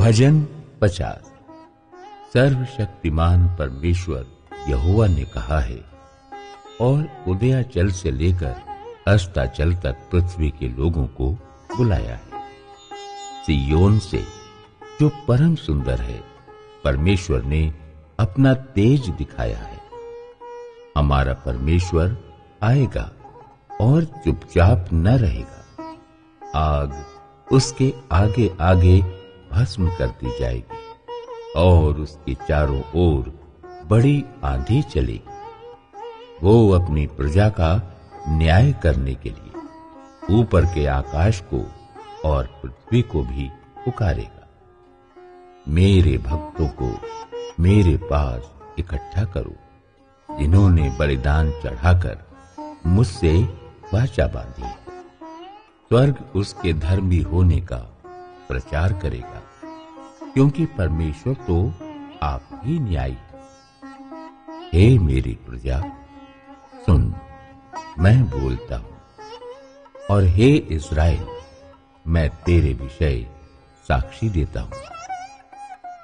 भजन 50। सर्वशक्तिमान परमेश्वर यहोवा ने कहा है और उदयाचल से लेकर अस्ताचल तक पृथ्वी के लोगों को बुलाया है। सिय्योन से जो परम सुंदर है, परमेश्वर ने अपना तेज दिखाया है। हमारा परमेश्वर आएगा और चुपचाप न रहेगा। आग उसके आगे आगे भस्म कर दी जाएगी और उसके चारों ओर बड़ी आंधी चलेगी। वो अपनी प्रजा का न्याय करने के लिए ऊपर के आकाश को और पृथ्वी को भी पुकारेगा। मेरे भक्तों को मेरे पास इकट्ठा करो, जिन्होंने बलिदान चढ़ाकर मुझसे वाचा बांधी है। स्वर्ग उसके धर्मी होने का प्रचार करेगा, क्योंकि परमेश्वर तो आप ही न्यायी है। हे मेरी प्रजा, सुन, मैं बोलता हूं, और हे इस्राएल, मैं तेरे विषय साक्षी देता हूं।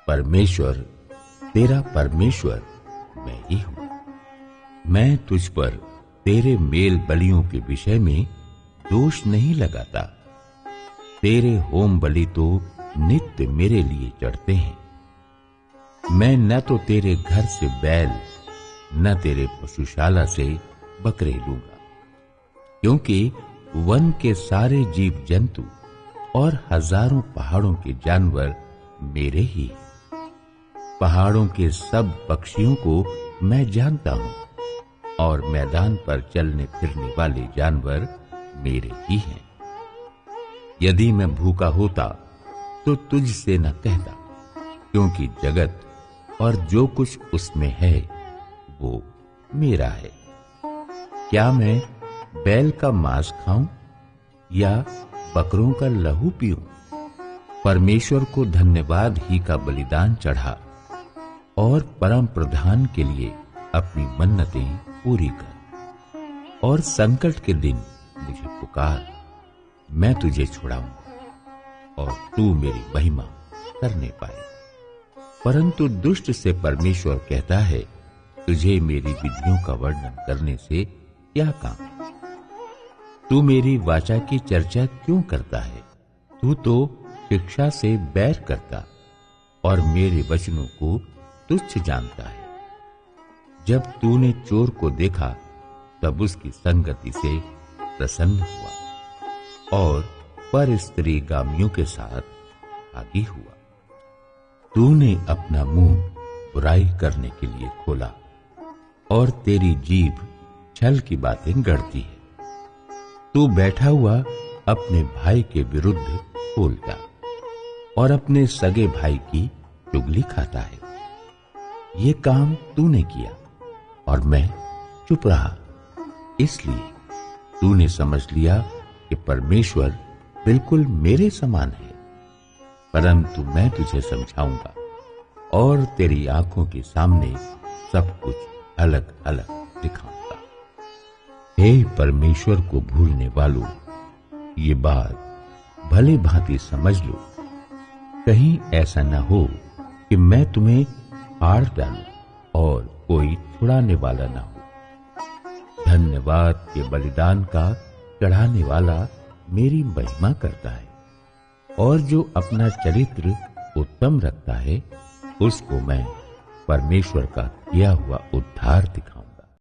परमेश्वर, तेरा परमेश्वर मैं ही हूं। मैं तुझ पर तेरे मेल बलियों के विषय में दोष नहीं लगाता। तेरे होम बलि तो नित्य मेरे लिए चढ़ते हैं। मैं न तो तेरे घर से बैल न तेरे पशुशाला से बकरे लूंगा, क्योंकि वन के सारे जीव जंतु और हजारों पहाड़ों के जानवर मेरे ही हैं। पहाड़ों के सब पक्षियों को मैं जानता हूं, और मैदान पर चलने फिरने वाले जानवर मेरे ही हैं। यदि मैं भूखा होता तो तुझसे न कहता, क्योंकि जगत और जो कुछ उसमें है वो मेरा है। क्या मैं बैल का मांस खाऊं या बकरों का लहू पीऊं? परमेश्वर को धन्यवाद ही का बलिदान चढ़ा और परम प्रधान के लिए अपनी मन्नतें पूरी कर। और संकट के दिन मुझे पुकार, मैं तुझे छुड़ाऊंगा और तू मेरी महिमा करने पाए। परंतु दुष्ट से परमेश्वर कहता है, तुझे मेरी विधियों का वर्णन करने से क्या काम? तू मेरी वाचा की चर्चा क्यों करता है? तू तो शिक्षा से बैर करता और मेरे वचनों को तुच्छ जानता है। जब तूने चोर को देखा तब उसकी संगति से प्रसन्न हुआ और पर स्त्री गामियों के साथ आगी हुआ। तूने अपना मुंह बुराई करने के लिए खोला और तेरी जीभ छल की बातें गढ़ती है। तू बैठा हुआ अपने भाई के विरुद्ध बोलता और अपने सगे भाई की चुगली खाता है। ये काम तूने किया और मैं चुप रहा, इसलिए तूने समझ लिया कि परमेश्वर बिल्कुल मेरे समान है। परंतु मैं तुझे समझाऊंगा और तेरी आंखों के सामने सब कुछ अलग अलग दिखाऊंगा। हे परमेश्वर को भूलने वालों, ये बात भली भांति समझ लो। कहीं ऐसा न हो कि मैं तुम्हें फाड़ डालूं और कोई छुड़ाने वाला न हो। धन्यवाद के बलिदान का चढ़ाने वाला मेरी महिमा करता है, और जो अपना चरित्र उत्तम रखता है उसको मैं परमेश्वर का किया हुआ उद्धार दिखाऊंगा।